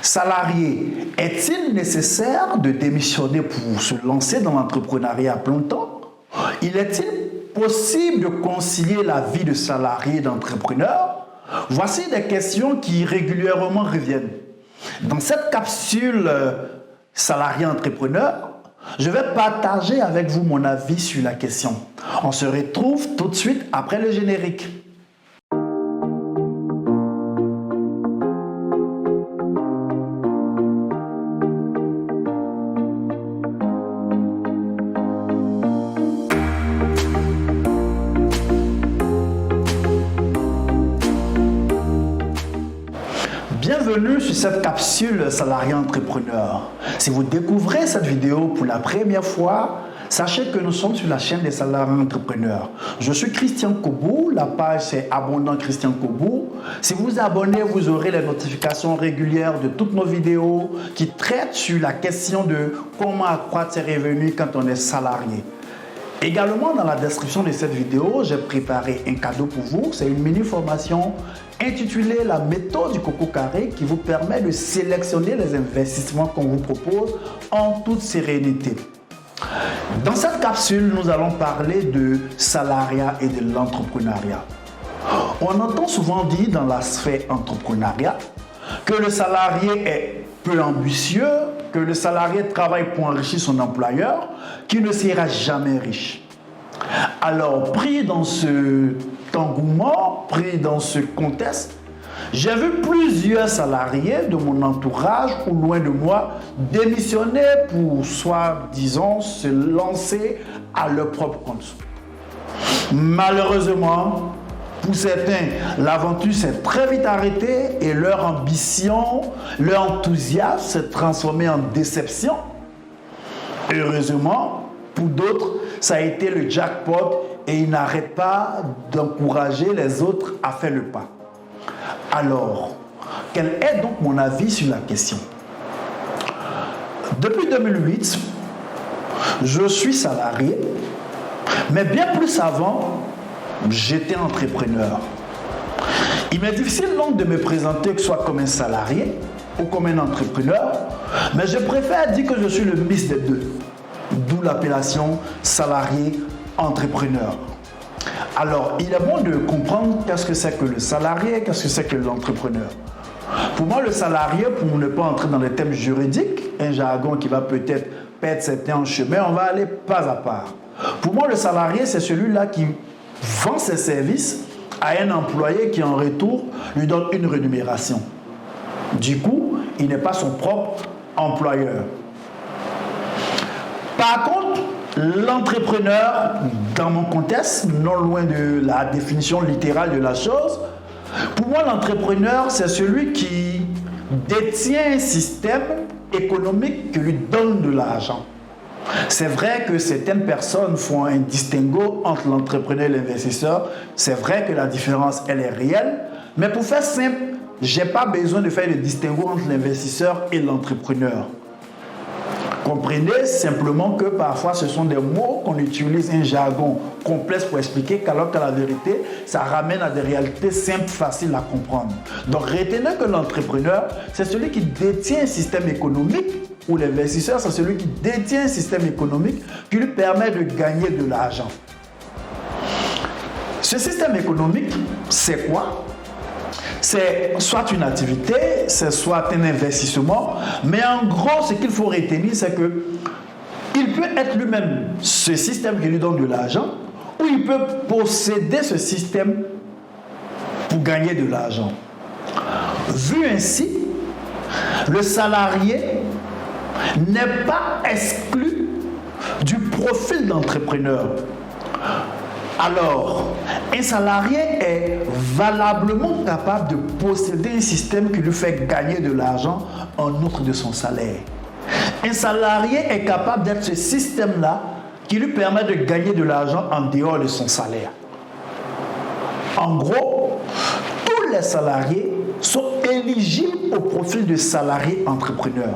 Salarié, est-il nécessaire de démissionner pour se lancer dans l'entrepreneuriat à plein temps? Il est-il possible de concilier la vie de salarié et d'entrepreneur? Voici des questions qui régulièrement reviennent. Dans cette capsule salarié-entrepreneur, je vais partager avec vous mon avis sur la question. On se retrouve tout de suite après le générique. Bienvenue sur cette capsule salarié entrepreneur. Si vous découvrez cette vidéo pour la première fois, sachez que nous sommes sur la chaîne des salariés entrepreneurs. Je suis Christian Kobou, la page c'est Abondant Christian Kobou. Si vous vous abonnez, vous aurez les notifications régulières de toutes nos vidéos qui traitent sur la question de comment accroître ses revenus quand on est salarié. Également, dans la description de cette vidéo, j'ai préparé un cadeau pour vous. C'est une mini-formation intitulée « La méthode du coco carré » qui vous permet de sélectionner les investissements qu'on vous propose en toute sérénité. Dans cette capsule, nous allons parler de salariat et de l'entrepreneuriat. On entend souvent dire dans la sphère entrepreneuriat que le salarié est peu ambitieux, que le salarié travaille pour enrichir son employeur, qui ne sera jamais riche. Alors, pris dans ce engouement, pris dans ce contexte, j'ai vu plusieurs salariés de mon entourage ou loin de moi démissionner pour, disons, se lancer à leur propre compte. Malheureusement, pour certains, l'aventure s'est très vite arrêtée et leur ambition, leur enthousiasme s'est transformé en déception. Heureusement, pour d'autres, ça a été le jackpot et ils n'arrêtent pas d'encourager les autres à faire le pas. Alors, quel est donc mon avis sur la question? Depuis 2008, je suis salarié, mais bien plus avant, j'étais entrepreneur. Il m'est difficile donc de me présenter que ce soit comme un salarié ou comme un entrepreneur, mais je préfère dire que je suis le mix des deux, d'où l'appellation salarié-entrepreneur. Alors, il est bon de comprendre qu'est-ce que c'est que le salarié, qu'est-ce que c'est que l'entrepreneur. Pour moi, le salarié, pour ne pas entrer dans les thèmes juridiques, un jargon qui va peut-être perdre certains en chemin, on va aller pas à pas. Pour moi, le salarié, c'est celui-là qui vend ses services à un employé qui, en retour, lui donne une rémunération. Du coup, il n'est pas son propre employeur. Par contre, l'entrepreneur, dans mon contexte, non loin de la définition littérale de la chose, pour moi, l'entrepreneur, c'est celui qui détient un système économique qui lui donne de l'argent. C'est vrai que certaines personnes font un distinguo entre l'entrepreneur et l'investisseur. C'est vrai que la différence, elle est réelle. Mais pour faire simple, je n'ai pas besoin de faire le distinguo entre l'investisseur et l'entrepreneur. Comprenez simplement que parfois ce sont des mots qu'on utilise, un jargon complexe pour expliquer, qu'alors que la vérité, ça ramène à des réalités simples, faciles à comprendre. Donc retenez que l'entrepreneur, c'est celui qui détient un système économique, ou l'investisseur, c'est celui qui détient un système économique qui lui permet de gagner de l'argent. Ce système économique, c'est quoi? C'est soit une activité, c'est soit un investissement, mais en gros, ce qu'il faut retenir, c'est que il peut être lui-même ce système qui lui donne de l'argent, ou il peut posséder ce système pour gagner de l'argent. Vu ainsi, le salarié n'est pas exclu du profil d'entrepreneur. Alors, un salarié est valablement capable de posséder un système qui lui fait gagner de l'argent en outre de son salaire. Un salarié est capable d'être ce système-là qui lui permet de gagner de l'argent en dehors de son salaire. En gros, tous les salariés sont éligibles au profil de salarié entrepreneur.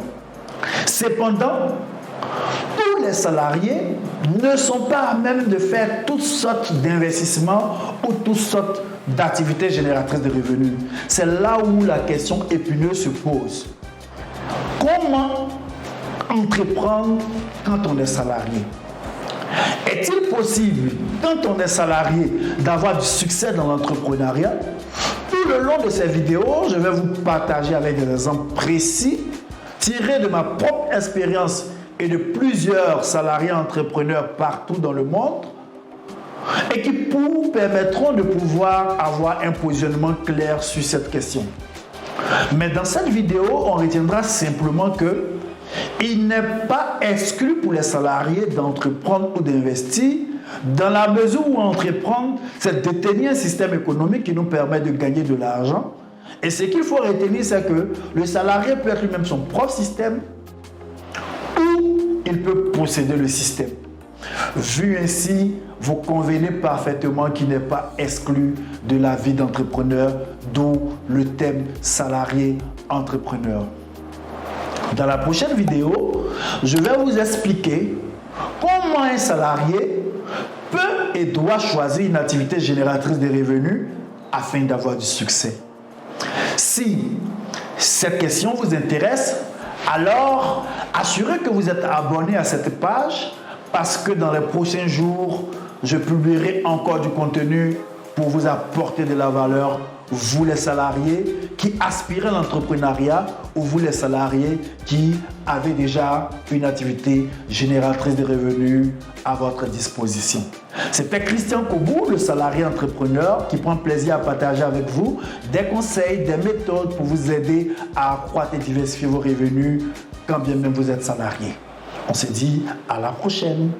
Cependant, tous les salariés ne sont pas à même de faire toutes sortes d'investissements ou toutes sortes d'activités génératrices de revenus. C'est là où la question épineuse se pose. Comment entreprendre quand on est salarié? Est-il possible, quand on est salarié, d'avoir du succès dans l'entrepreneuriat? Tout le long de ces vidéos, je vais vous partager avec des exemples précis tirés de ma propre expérience et de plusieurs salariés entrepreneurs partout dans le monde et qui vous permettront de pouvoir avoir un positionnement clair sur cette question. Mais dans cette vidéo, on retiendra simplement que il n'est pas exclu pour les salariés d'entreprendre ou d'investir dans la mesure où entreprendre, c'est détenir un système économique qui nous permet de gagner de l'argent. Et ce qu'il faut retenir, c'est que le salarié peut être lui-même son propre système ou il peut posséder le système. Vu ainsi, vous convenez parfaitement qu'il n'est pas exclu de la vie d'entrepreneur, d'où le thème salarié-entrepreneur. Dans la prochaine vidéo, je vais vous expliquer comment un salarié peut et doit choisir une activité génératrice de revenus afin d'avoir du succès. Si cette question vous intéresse, alors assurez que vous êtes abonné à cette page parce que dans les prochains jours, je publierai encore du contenu pour vous apporter de la valeur, vous les salariés qui aspirez à l'entrepreneuriat ou vous les salariés qui avez déjà une activité génératrice de revenus à votre disposition. C'était Christian Kobou, le salarié entrepreneur qui prend plaisir à partager avec vous des conseils, des méthodes pour vous aider à accroître et diversifier vos revenus quand bien même vous êtes salarié. On se dit à la prochaine.